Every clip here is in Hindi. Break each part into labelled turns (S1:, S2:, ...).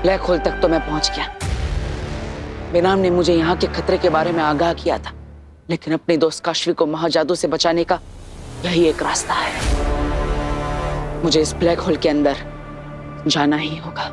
S1: ब्लैक होल तक तो मैं पहुंच गया। बेनाम ने मुझे यहाँ के खतरे के बारे में आगाह किया था, लेकिन अपने दोस्त काशवी को महाजादू से बचाने का यही एक रास्ता है। मुझे इस ब्लैक होल के अंदर जाना ही होगा।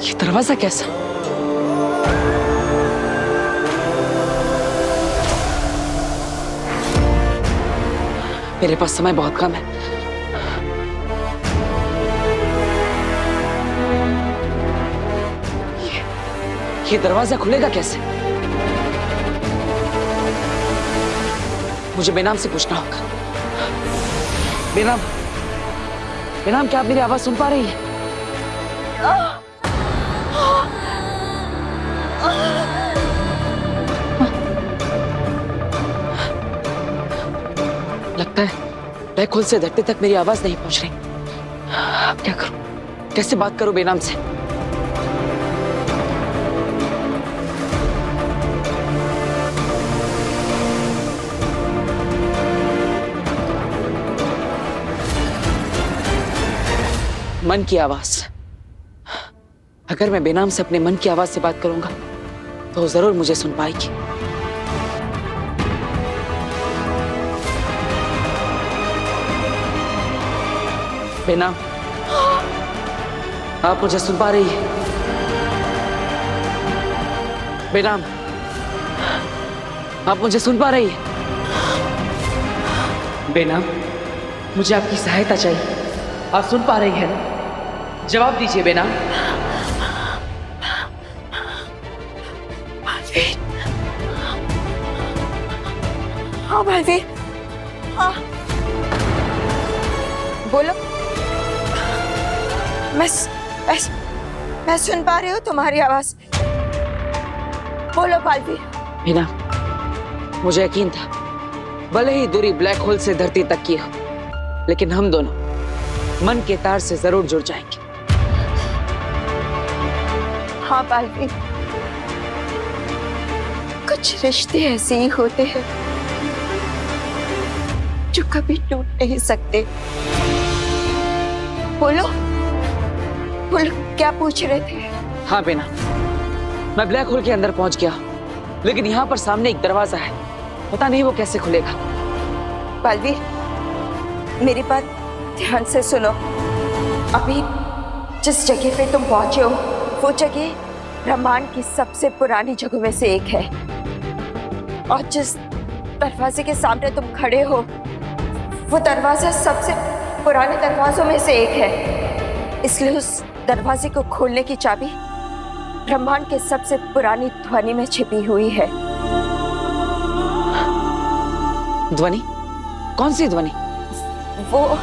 S1: ये दरवाजा कैसा? मेरे पास समय बहुत कम है। ये दरवाजा खुलेगा कैसे? मुझे बेनाम से पूछना होगा। बेनाम, बेनाम, क्या आप मेरी आवाज सुन पा रही हैं? लगता है ब्लैक होल से धरती तक मेरी आवाज नहीं पहुंच रही। अब क्या करूं? कैसे बात करूं बेनाम से? मन की आवाज। अगर मैं बेनाम से अपने मन की आवाज से बात करूंगा तो जरूर मुझे सुन पाएगी। बेनाम, आप मुझे सुन पा रही हैं? बेनाम, आप मुझे सुन पा रही हैं? बेनाम, मुझे आपकी सहायता चाहिए। आप सुन पा रही हैं ना? जवाब दीजिए बेनाम।
S2: बालवीर, हाँ बालवीर, हाँ बोलो। मैं सुन पा रही हूँ तुम्हारी आवाज। बोलो बालवीर।
S1: बेनाम, मुझे यकीन था, भले ही दूरी ब्लैक होल से धरती तक की हो, लेकिन हम दोनों मन के तार से जरूर जुड़ जाएंगे।
S2: हाँ बालवीर, कुछ रिश्ते ऐसे ही होते हैं जो कभी टूट नहीं सकते। बोलो बोलो, क्या पूछ रहे थे?
S1: हाँ बेना, मैं ब्लैक होल के अंदर पहुंच गया, लेकिन यहाँ पर सामने एक दरवाजा है, पता नहीं वो कैसे खुलेगा।
S2: बालवीर, मेरी बात ध्यान से सुनो। अभी जिस जगह पे तुम पहुंचे हो वो जगह ब्रह्मांड की सबसे पुरानी जगहों में से एक है, और जिस दरवाजे के सामने तुम खड़े हो वो दरवाजा सबसे पुराने दरवाजों में से एक है। इसलिए उस दरवाजे को खोलने की चाबी ब्रह्मांड के सबसे पुरानी ध्वनि में छिपी हुई है।
S1: ध्वनि? कौन सी ध्वनि?
S2: वो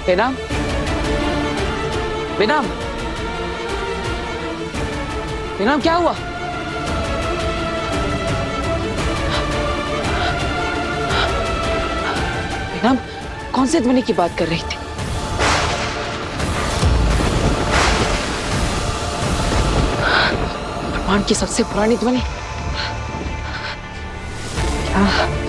S1: बेनाम, बेनाम, बेनाम, क्या हुआ? बेनाम, कौन से ध्वनि की बात कर रही थी? ब्रह्मांड की सबसे पुरानी ध्वनि? क्या?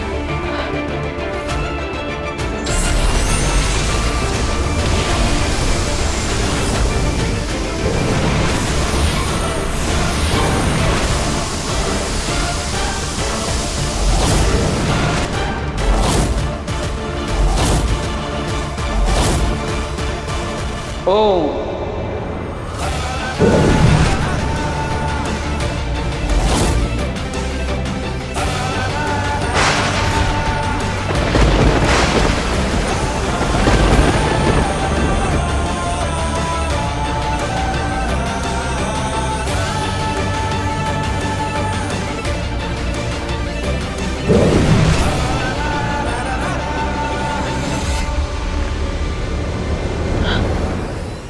S1: ओम।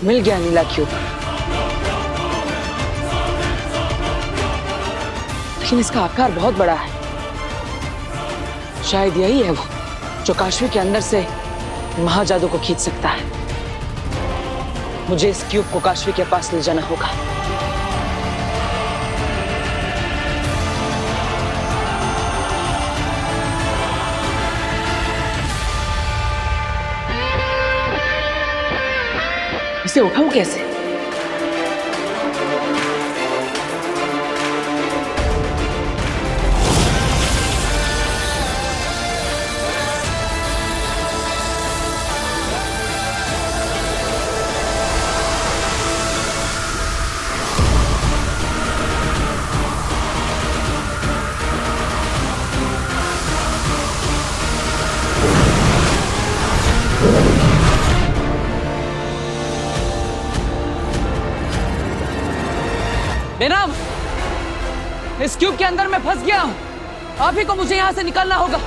S1: मिल गया नीला क्यूब, लेकिन इसका आकार बहुत बड़ा है। शायद यही है वो जो काशवी के अंदर से महाजादू को खींच सकता है। मुझे इस क्यूब को काशवी के पास ले जाना होगा। इसे उठाऊं कैसे? बेनाम, इस क्यूब के अंदर मैं फंस गया हूं। आप ही को मुझे यहां से निकालना होगा।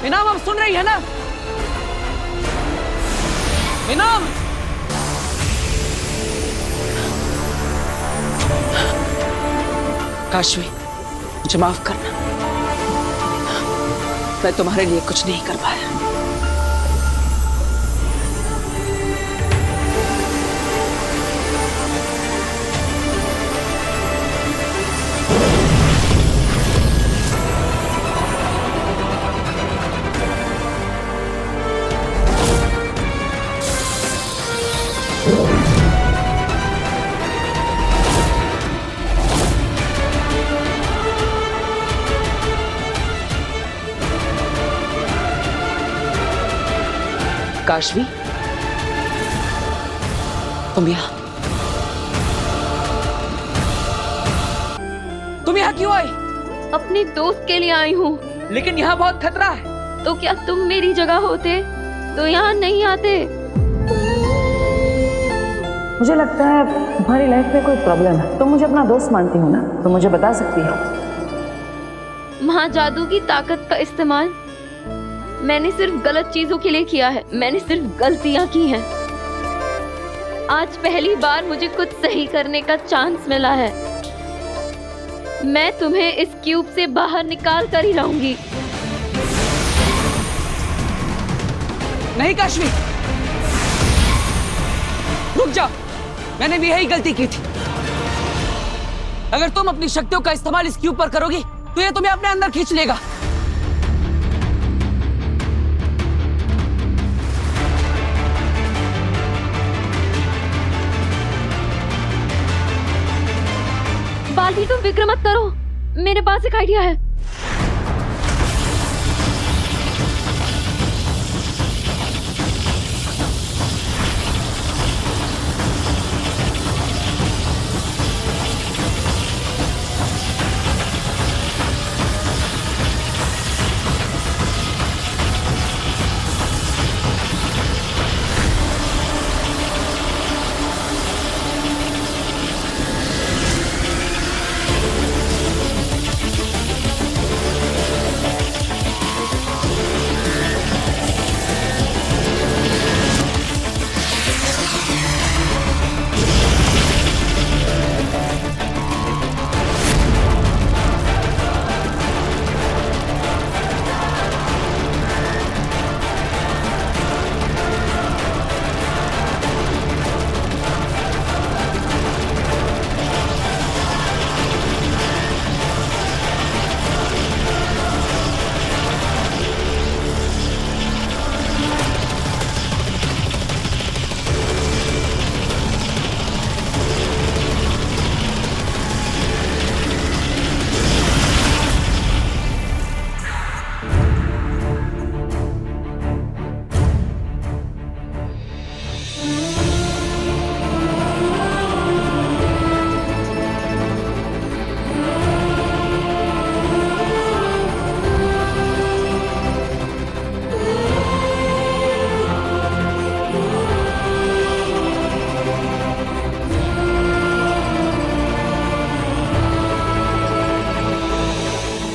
S1: बेनाम, आप सुन रही है ना? बेनाम, काशवी, मुझे माफ करना। मैं तुम्हारे लिए कुछ नहीं कर पाया। काशवी, तुम यहाँ क्यों आई?
S3: अपने दोस्त के लिए आई हूँ।
S1: लेकिन यहाँ बहुत खतरा है।
S3: तो क्या तुम मेरी जगह होते तो यहाँ नहीं आते?
S1: मुझे लगता है तुम्हारी लाइफ में कोई प्रॉब्लम है। तुम मुझे अपना दोस्त मानती हो ना, तो मुझे बता सकती हो।
S3: महाजादू की ताकत का इस्तेमाल मैंने सिर्फ गलत चीजों के लिए किया है। मैंने सिर्फ गलतियां की हैं। आज पहली बार मुझे कुछ सही करने का चांस मिला है। मैं तुम्हें इस क्यूब से बाहर निकाल कर ही रहूंगी।
S1: नहीं काशवी, रुक जाओ। मैंने भी यही गलती की थी। अगर तुम अपनी शक्तियों का इस्तेमाल इस क्यूब पर करोगी तो ये तुम्हें अपने अंदर खींच लेगा।
S3: बाल्टी, तुम फिक्र मत करो, मेरे पास एक आइडिया है।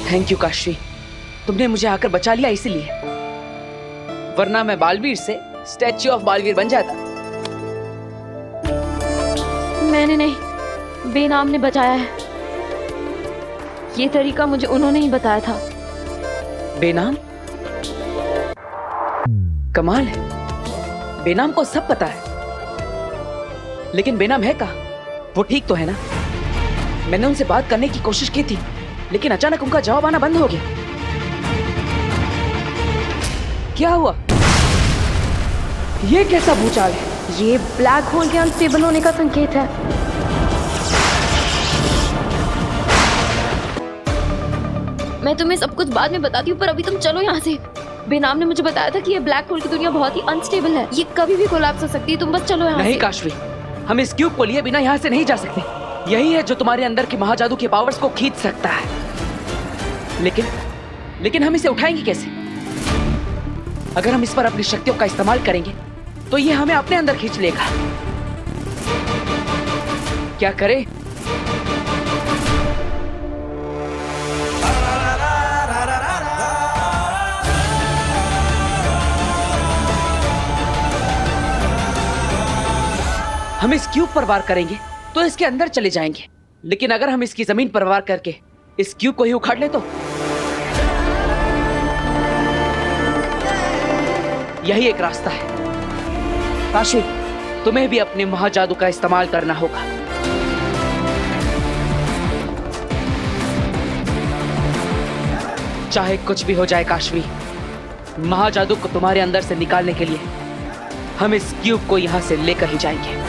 S1: थैंक यू काशवी, तुमने मुझे आकर बचा लिया इसीलिए, वरना मैं बालवीर से स्टैच्यू ऑफ बालवीर बन जाता।
S3: मैंने नहीं, बेनाम ने बचाया है। ये तरीका मुझे उन्होंने ही बताया था।
S1: बेनाम? कमाल है, बेनाम को सब पता है, लेकिन बेनाम है कहाँ? वो ठीक तो है ना? मैंने उनसे बात करने की कोशिश की थी, लेकिन अचानक उनका जवाब आना बंद हो गया। क्या हुआ? ये कैसा भूचाल है?
S3: ये ब्लैक होल के अनस्टेबल होने का संकेत है। मैं तुम्हें सब कुछ बाद में बताती हूँ, पर अभी तुम चलो यहाँ से। बेनाम ने मुझे बताया था कि ये ब्लैक होल की दुनिया बहुत ही अनस्टेबल है, ये कभी भी कोलैप्स हो सकती है। तुम बस चलो यहाँ से।
S1: नहीं काशवी, हम इस क्यूब को लिए बिना यहाँ से नहीं जा सकते। यही है जो तुम्हारे अंदर के महाजादू के पावर्स को खींच सकता है। लेकिन हम इसे उठाएंगे कैसे? अगर हम इस पर अपनी शक्तियों का इस्तेमाल करेंगे तो ये हमें अपने अंदर खींच लेगा। क्या करें? हम इस क्यूब पर वार करेंगे तो इसके अंदर चले जाएंगे, लेकिन अगर हम इसकी जमीन पर वार करके इस क्यूब को ही उखाड़ ले तो? यही एक रास्ता है। काशवी, तुम्हें भी अपने महाजादू का इस्तेमाल करना होगा। चाहे कुछ भी हो जाए काशवी, महाजादू को तुम्हारे अंदर से निकालने के लिए हम इस क्यूब को यहां से लेकर ही जाएंगे।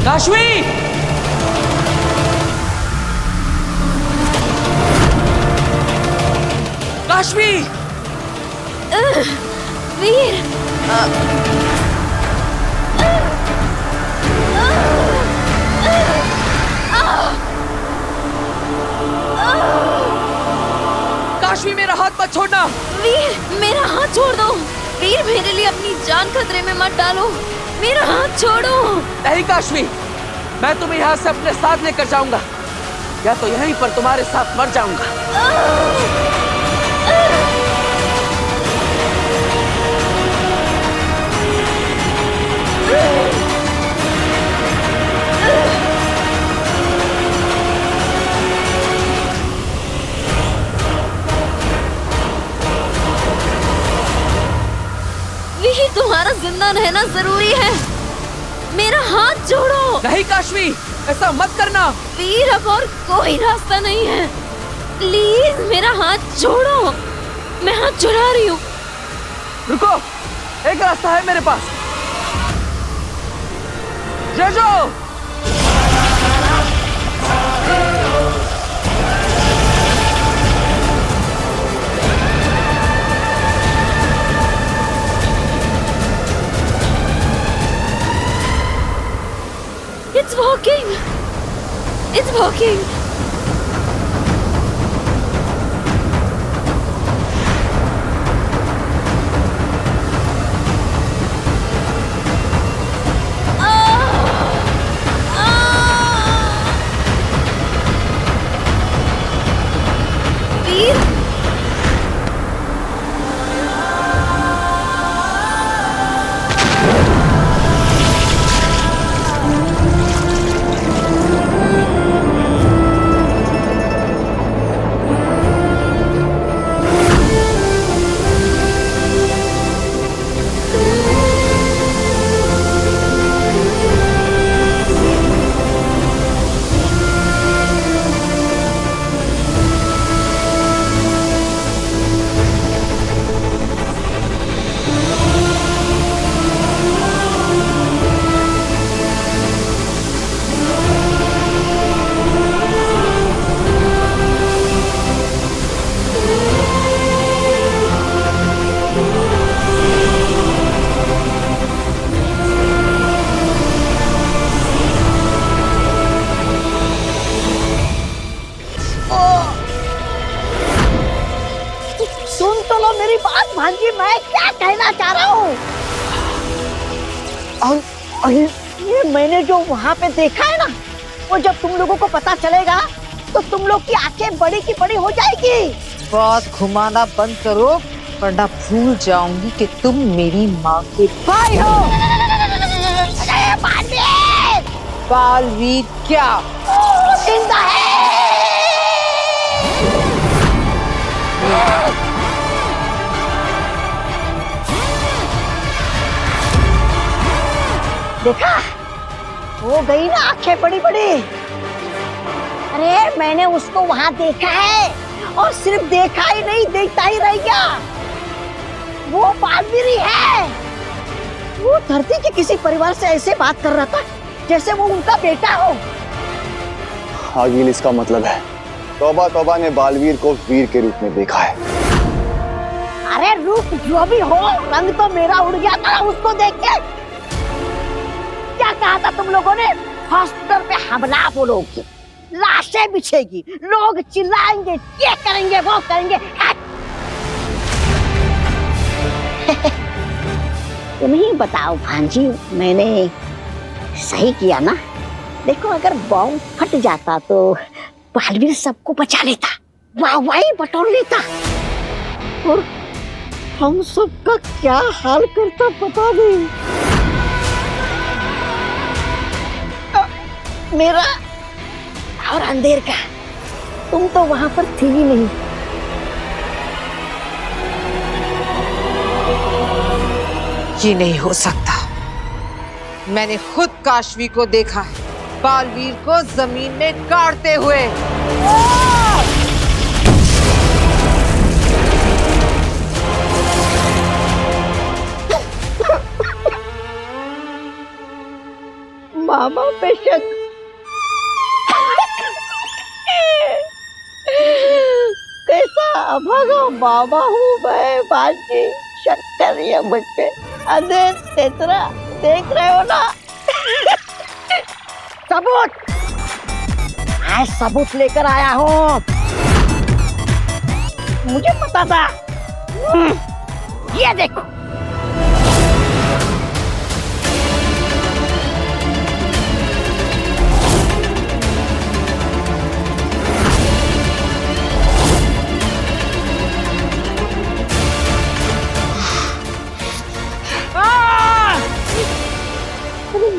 S1: काशवी! काशवी!
S3: वीर!
S1: काशवी, मेरा हाथ मत छोड़ना।
S3: वीर, मेरा हाथ छोड़ दो। वीर, मेरे लिए अपनी जान खतरे में मत डालो। मेरा हाथ छोड़ो।
S1: नहीं काशवी, मैं तुम्हें यहाँ से अपने साथ लेकर जाऊंगा, या तो यहीं पर तुम्हारे साथ मर जाऊंगा।
S3: वीर, तुम्हारा जिंदा रहना जरूरी है। मेरा हाथ छोड़ो।
S1: नहीं काशवी, ऐसा मत करना।
S3: वीर, अब और कोई रास्ता नहीं है। प्लीज मेरा हाथ छोड़ो। मैं हाथ छुड़ा रही हूँ।
S1: रुको, एक रास्ता है मेरे पास। जेजो!
S3: It's working. It's working. Veer!
S4: कि मैं क्या कहना चाह रहा हूँ। और ये मैंने जो वहाँ पे देखा है ना, वो जब तुम लोगों को पता चलेगा तो तुम लोग की आंखें बड़ी की बड़ी हो जाएगी।
S5: बात घुमाना बंद करो, वरना भूल जाऊंगी कि तुम मेरी माँ के
S4: भाई हो। बालवीर!
S5: बालवीर क्या?
S4: जिंदा है। देखा, हो गई ना आंखें बड़ी बड़ी। अरे मैंने उसको वहां देखा है, और सिर्फ देखा ही नहीं, देखता ही रह गया। वो बालवीर ही है। वो धरती के किसी परिवार से ऐसे बात कर रहा था जैसे वो उनका बेटा हो।
S6: आगिल, इसका मतलब है तौबा तौबा ने बालवीर को वीर के रूप में देखा है।
S4: अरे रूप जो भी हो, रंग तो मेरा उड़ गया था उसको देख के। क्या कहा था तुम लोगों ने? हॉस्पिटल पे हमला बोलोगे, लाशें बिछेगी, लोग चिल्लाएंगे, ये करेंगे, वो करेंगे। तुम ही बताओ भांजी, मैंने सही किया ना? देखो, अगर बॉम्ब फट जाता तो बालवीर सबको बचा लेता, वाहवाही बटोर लेता, और हम सबका क्या हाल करता पता नहीं। मेरा और अंधेर का, तुम तो वहां पर थी ही नहीं।
S5: ये नहीं हो सकता। मैंने खुद काशवी को देखा है, बालवीर को जमीन में गाड़ते हुए।
S4: मामा पे शक। कैसा अभागा मामा हूँ मैं भांजी, शक कर रही है मुझ पे। अंधेर, तेतरा, देख रहे हो ना? सबूत, मैं सबूत लेकर आया हूँ। मुझे पता था। ये देखो।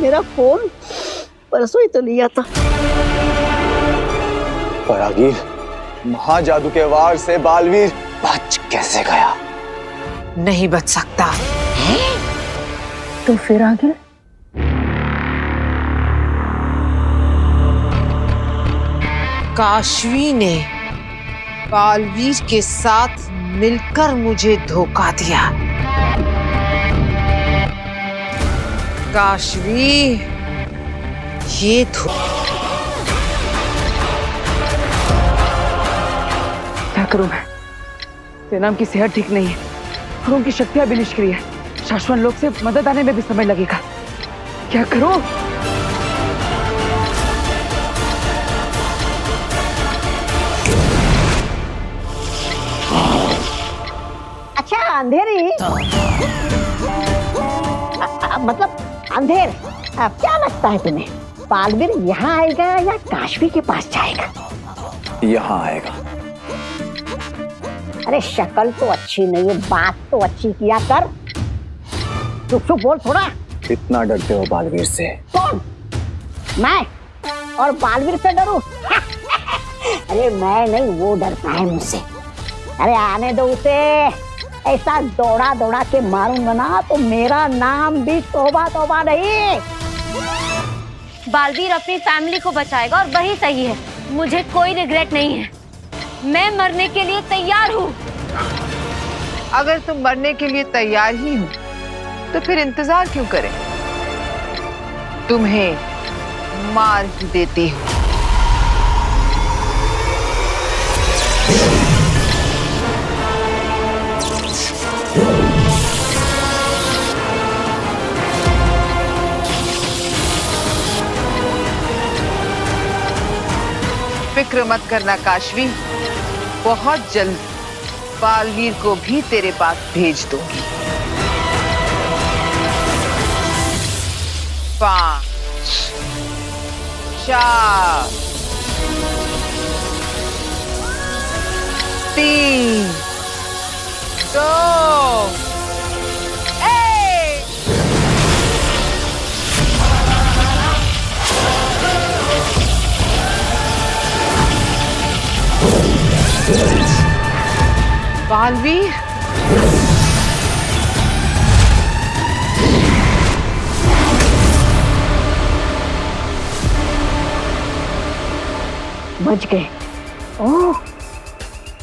S4: मेरा फोन परसों ही तो लिया था।
S6: पर आगिल, महाजादू के वार से बालवीर बच कैसे गया?
S5: नहीं बच सकता।
S4: तो फिर आगिल?
S5: काशवी ने बालवीर के साथ मिलकर मुझे धोखा दिया। काशवी, ये
S1: क्या करूं मैं? सेनाम की सेहत ठीक नहीं है और उनकी शक्तियां भी निष्क्रिय है। शाश्वत लोक से मदद आने में भी समय लगेगा। क्या करूं?
S4: अच्छा अंधेरी, मतलब अंधेर, अब क्या लगता है तुम्हें, बालवीर यहाँ आएगा या काशवी के पास जाएगा?
S6: यहाँ आएगा।
S4: अरे शक्ल तो अच्छी नहीं है, बात तो अच्छी किया कर। चुप चुप बोल थोड़ा।
S6: इतना डरते हो बालवीर से?
S4: कौन? मैं? और बालवीर से डरूं? अरे मैं नहीं, वो डरता है मुझसे। अरे आने दो उसे। ऐसा दौड़ा दौड़ा के मारूंगा ना तो मेरा नाम भी तौबा तौबा नहीं।
S3: बालवीर अपनी फैमिली को बचाएगा और वही सही है। मुझे कोई रिग्रेट नहीं है। मैं मरने के लिए तैयार हूँ।
S5: अगर तुम मरने के लिए तैयार ही हो तो फिर इंतजार क्यों करें? तुम्हें मार ही देती हूँ। फिक्र मत करना काशवी, बहुत जल्द बालवीर को भी तेरे पास भेज दूंगी। 5 4 3 2 1। बालवीर,
S4: बच गए। ओह,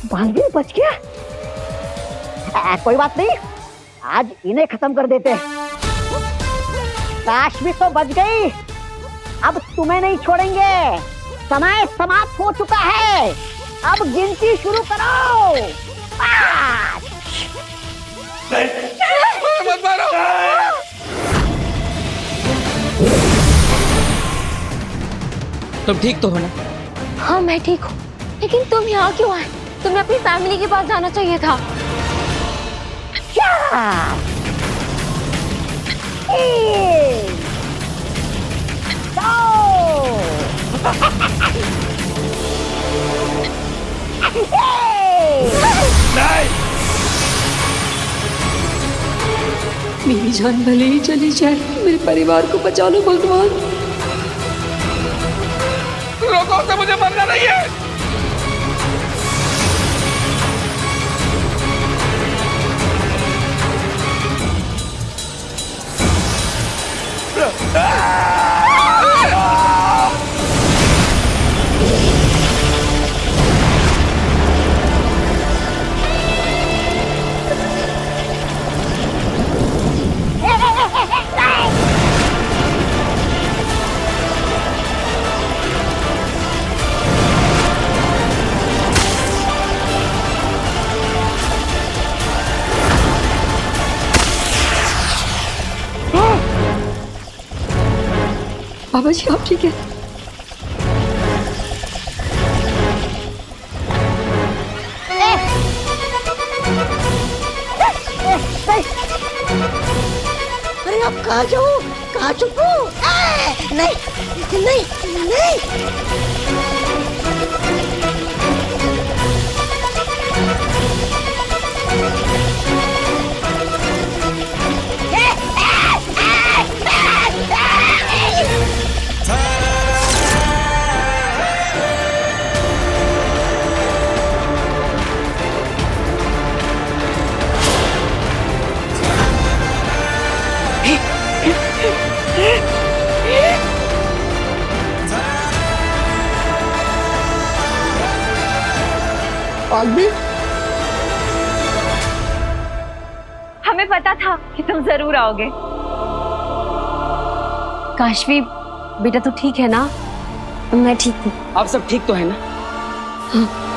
S4: बालवीर बच गया। कोई बात नहीं, आज इन्हें खत्म कर देते हैं। काशवी तो बच गई, अब तुम्हें नहीं छोड़ेंगे। समय समाप्त हो चुका है, अब गिनती शुरू करो। 5
S1: तुम ठीक तो हो ना?
S3: हाँ मैं ठीक हूँ, लेकिन तुम यहाँ क्यों आए? तुम्हें अपनी फैमिली के पास जाना चाहिए था।
S4: 4 3
S7: मेरी जान भले ही चली जाए, मेरे परिवार को बचा लो भगवान।
S8: रोको से, मुझे मरना नहीं है।
S7: बाबा जी आप ठीक है?
S4: अरे अब कहाँ जाऊँ, कहाँ छुपूं? नहीं नहीं नहीं।
S3: हमें पता था कि तुम जरूर आओगे। काशवी बेटा, तू ठीक है ना?
S7: मैं ठीक हूँ।
S1: आप सब ठीक तो है ना?
S7: हाँ।